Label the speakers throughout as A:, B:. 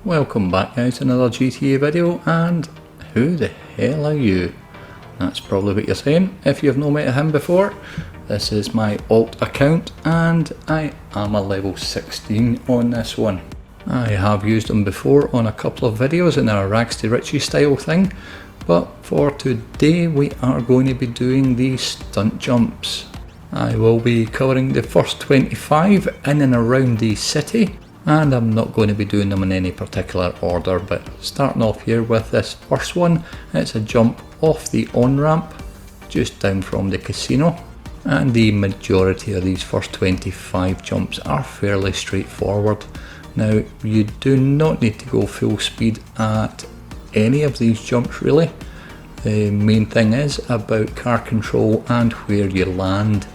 A: Welcome back now to another GTA video, and who the hell are you? That's probably what you're saying if you've not met him before. This is my alt account and I am a level 16 on this one. I have used him before on a couple of videos in a rags to riches style thing, but for today we are going to be doing the stunt jumps. I will be covering the first 25 in and around the city, and I'm not going to be doing them in any particular order, but starting off here with this first one, it's a jump off the on-ramp just down from the casino, and the majority of these first 25 jumps are fairly straightforward. Now, you do not need to go full speed at any of these jumps really. The main thing is about car control and where you land.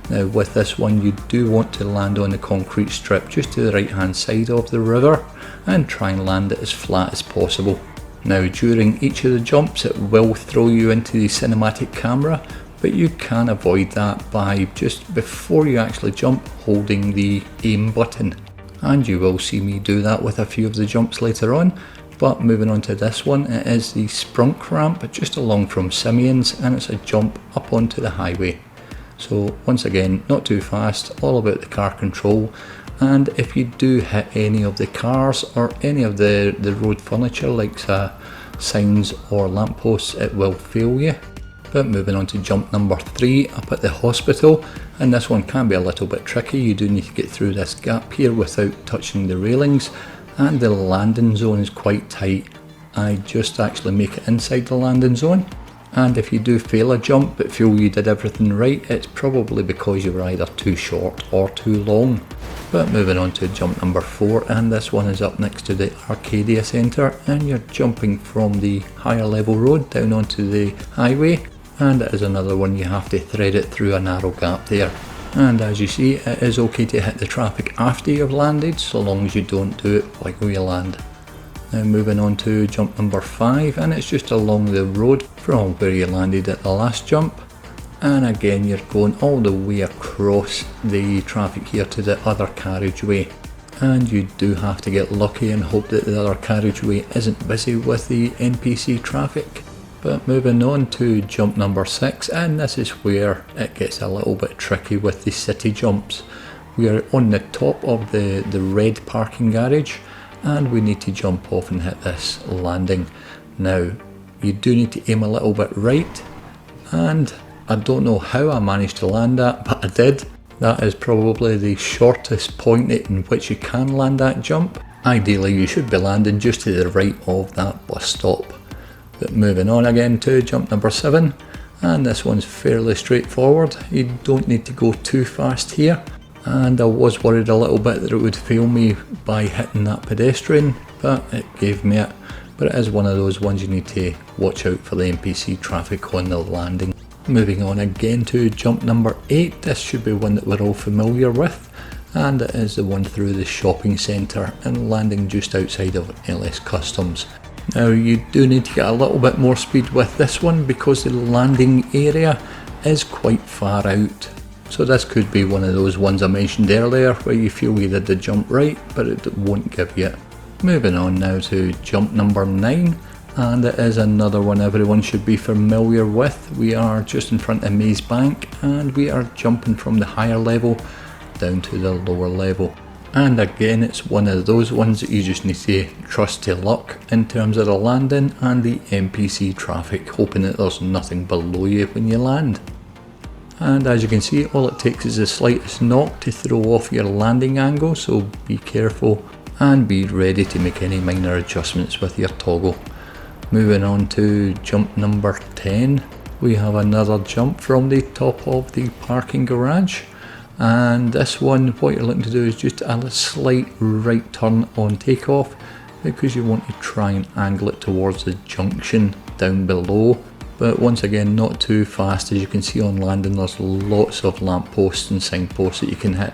A: Now with this one you do want to land on the concrete strip just to the right hand side of the river and try and land it as flat as possible. Now during each of the jumps it will throw you into the cinematic camera, but you can avoid that by just before you actually jump holding the aim button. And you will see me do that with a few of the jumps later on. But moving on to this one, it is the sprunk ramp just along from Simeon's, and it's a jump up onto the highway. So once again, not too fast, all about the car control, and if you do hit any of the cars or any of the road furniture like signs or lampposts, it will fail you. But moving on to jump number 3 up at the hospital, and this one can be a little bit tricky. You do need to get through this gap here without touching the railings, and the landing zone is quite tight. I just actually make it inside the landing zone. And if you do fail a jump but feel you did everything right, it's probably because you were either too short or too long. But moving on to jump number 4, and this one is up next to the Arcadia Centre, and you're jumping from the higher level road down onto the highway, and it is another one you have to thread it through a narrow gap there. And as you see, it is okay to hit the traffic after you've landed, so long as you don't do it while you land. Now moving on to jump number 5, and it's just along the road from where you landed at the last jump, and again you're going all the way across the traffic here to the other carriageway, and you do have to get lucky and hope that the other carriageway isn't busy with the NPC traffic. But moving on to jump number 6, and this is where it gets a little bit tricky with the city jumps. We are on the top of the red parking garage, and we need to jump off and hit this landing. Now you do need to aim a little bit right, and I don't know how I managed to land that, but I did. That is probably the shortest point in which you can land that jump. Ideally you should be landing just to the right of that bus stop. But moving on again to jump number 7, and this one's fairly straightforward. You don't need to go too fast here, and I was worried a little bit that it would fail me by hitting that pedestrian, but it gave me it. But it is one of those ones you need to watch out for the NPC traffic on the landing. Moving on again to jump number 8, this should be one that we're all familiar with, and it is the one through the shopping centre and landing just outside of LS Customs. Now you do need to get a little bit more speed with this one because the landing area is quite far out. So this could be one of those ones I mentioned earlier where you feel you did the jump right, but it won't give you it. Moving on now to jump number 9, and it is another one everyone should be familiar with. We are just in front of Maze Bank, and we are jumping from the higher level down to the lower level. And again, it's one of those ones that you just need to trust to luck in terms of the landing and the NPC traffic, hoping that there's nothing below you when you land. And as you can see, all it takes is the slightest knock to throw off your landing angle, so be careful and be ready to make any minor adjustments with your toggle. Moving on to jump number 10, we have another jump from the top of the parking garage, and this one what you're looking to do is just a slight right turn on takeoff because you want to try and angle it towards the junction down below. But once again, not too fast. As you can see on landing, there's lots of lampposts and signposts that you can hit.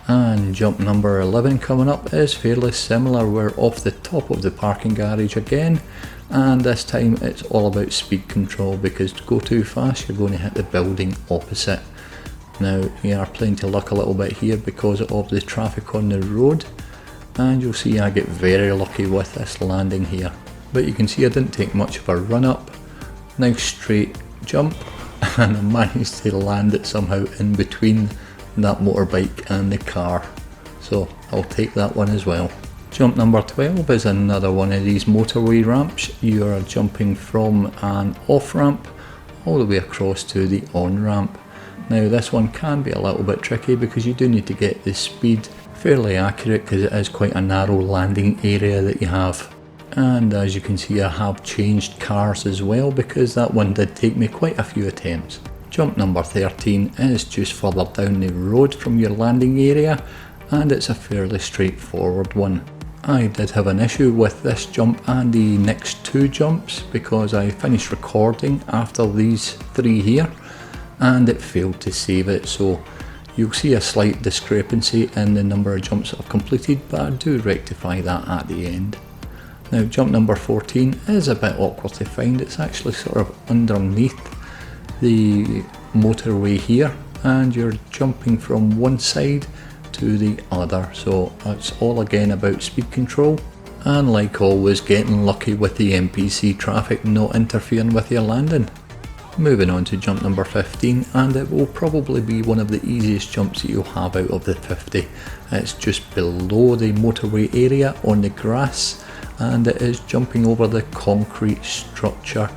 A: And jump number 11 coming up is fairly similar. We're off the top of the parking garage again, and this time it's all about speed control because to go too fast you're going to hit the building opposite. Now we are playing to luck a little bit here because of the traffic on the road, and you'll see I get very lucky with this landing here. But you can see I didn't take much of a run up, nice straight jump, and I managed to land it somehow in between that motorbike and the car, so I'll take that one as well. Jump number 12 is another one of these motorway ramps. You are jumping from an off ramp all the way across to the on ramp. Now this one can be a little bit tricky because you do need to get the speed fairly accurate because it is quite a narrow landing area that you have. And as you can see, I have changed cars as well because that one did take me quite a few attempts. Jump number 13 is just further down the road from your landing area, and it's a fairly straightforward one. I did have an issue with this jump and the next two jumps because I finished recording after these three here and it failed to save it, so you'll see a slight discrepancy in the number of jumps I've completed, but I do rectify that at the end. Now jump number 14 is a bit awkward to find. It's actually sort of underneath the motorway here and you're jumping from one side to the other, so it's all again about speed control and, like always, getting lucky with the NPC traffic not interfering with your landing. Moving on to jump number 15, and it will probably be one of the easiest jumps that you'll have out of the 50. It's just below the motorway area on the grass, and it is jumping over the concrete structure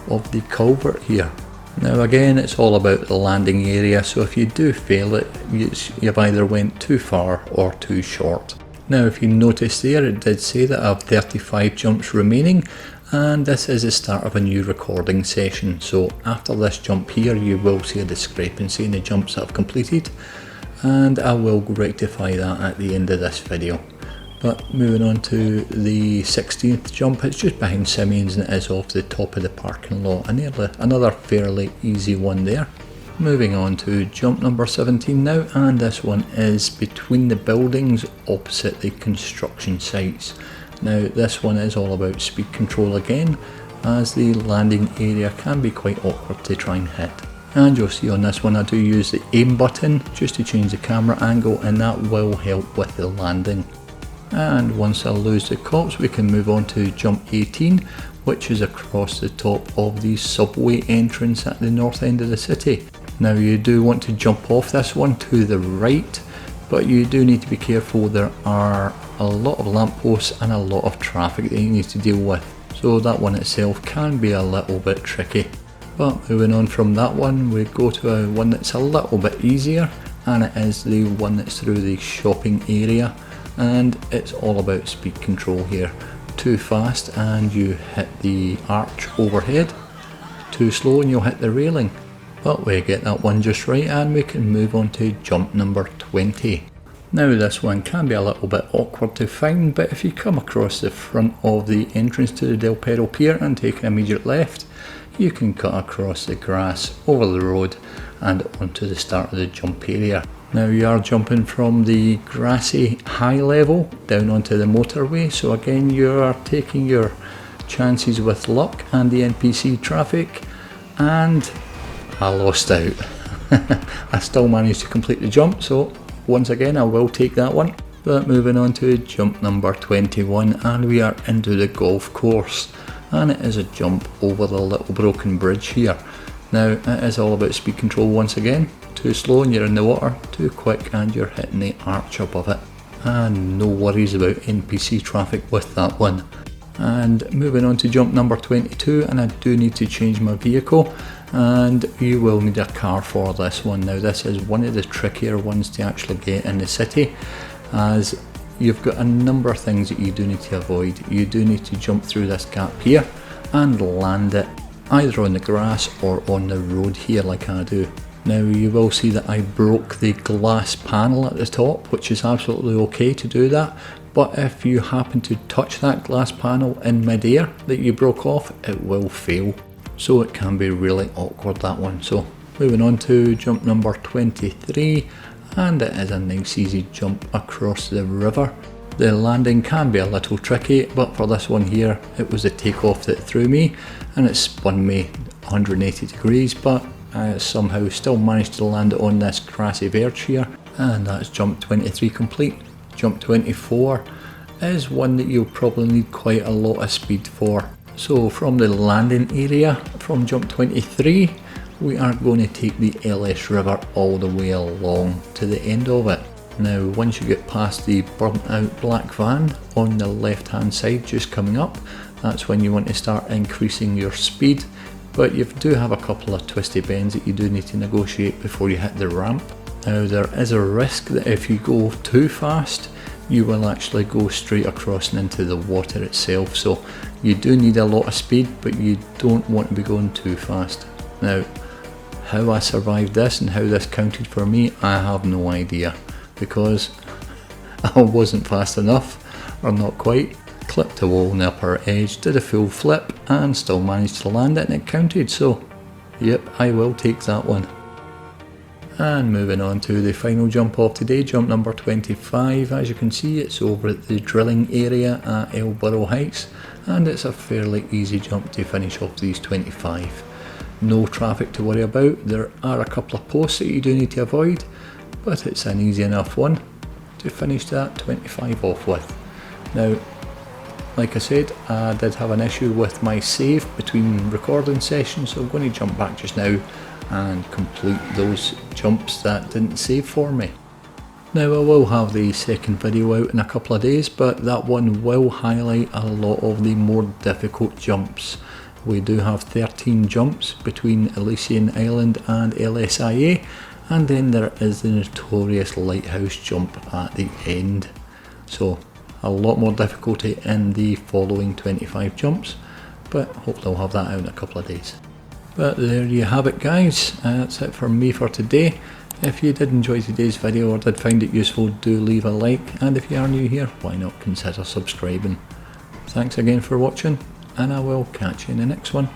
A: of the culvert here. Now again, it's all about the landing area, so if you do fail it, you've either went too far or too short. Now if you notice there, it did say that I have 35 jumps remaining, and this is the start of a new recording session, so after this jump here you will see a discrepancy in the jumps that I've completed, and I will rectify that at the end of this video. But moving on to the 16th jump, it's just behind Simeon's and it is off the top of the parking lot. Another fairly easy one there. Moving on to jump number 17 now, and this one is between the buildings opposite the construction sites. Now this one is all about speed control again, as the landing area can be quite awkward to try and hit. And you'll see on this one I do use the aim button just to change the camera angle, and that will help with the landing. And once I lose the cops, we can move on to jump 18, which is across the top of the subway entrance at the north end of the city. Now you do want to jump off this one to the right, but you do need to be careful. There are a lot of lampposts and a lot of traffic that you need to deal with, so that one itself can be a little bit tricky. But moving on from that one, we go to one that's a little bit easier, and it is the one that's through the shopping area. And it's all about speed control here. Too fast and you hit the arch overhead, too slow and you'll hit the railing. But we get that one just right, and we can move on to jump number 20. Now this one can be a little bit awkward to find, but if you come across the front of the entrance to the Del Perro Pier and take an immediate left, you can cut across the grass, over the road and onto the start of the jump area. Now you are jumping from the grassy high level down onto the motorway, so again you are taking your chances with luck and the NPC traffic, and I lost out. I still managed to complete the jump, so once again I will take that one. But moving on to jump number 21, and we are into the golf course, and it is a jump over the little broken bridge here. Now it is all about speed control once again. Too slow and you're in the water, too quick and you're hitting the arch above it. And no worries about NPC traffic with that one. And moving on to jump number 22, and I do need to change my vehicle, and you will need a car for this one. Now this is one of the trickier ones to actually get in the city, as you've got a number of things that you do need to avoid. You do need to jump through this gap here and land it either on the grass or on the road here like I do. Now you will see that I broke the glass panel at the top, which is absolutely okay to do that, but if you happen to touch that glass panel in mid-air that you broke off, it will fail. So it can be really awkward, that one. So moving on to jump number 23, and it is a nice easy jump across the river. The landing can be a little tricky, but for this one here, it was the takeoff that threw me, and it spun me 180 degrees, but I somehow still managed to land it on this grassy verge here, and that's jump 23 complete. Jump 24, is one that you'll probably need quite a lot of speed for. So from the landing area from jump 23, we are going to take the LS River all the way along to the end of it. Now once you get past the burnt out black van on the left hand side just coming up, that's when you want to start increasing your speed, but you do have a couple of twisty bends that you do need to negotiate before you hit the ramp. Now there is a risk that if you go too fast, you will actually go straight across and into the water itself, so you do need a lot of speed, but you don't want to be going too fast. Now how I survived this and how this counted for me, I have no idea, because I wasn't fast enough, or not quite. Clipped a wall on the upper edge, did a full flip and still managed to land it and it counted, so yep, I will take that one. And moving on to the final jump of today, jump number 25. As you can see, it's over at the drilling area at Elborough Heights, and it's a fairly easy jump to finish off these 25. No traffic to worry about. There are a couple of posts that you do need to avoid, but it's an easy enough one to finish that 25 off with. Now, like I said, I did have an issue with my save between recording sessions, so I'm going to jump back just now and complete those jumps that didn't save for me. Now I will have the second video out in a couple of days, but that one will highlight a lot of the more difficult jumps. We do have 13 jumps between Elysian Island and LSIA, and then there is the notorious lighthouse jump at the end. So a lot more difficulty in the following 25 jumps, but hopefully I'll have that out in a couple of days. But there you have it guys, that's it for me for today. If you did enjoy today's video or did find it useful, do leave a like, and if you are new here, why not consider subscribing. Thanks again for watching, and I will catch you in the next one.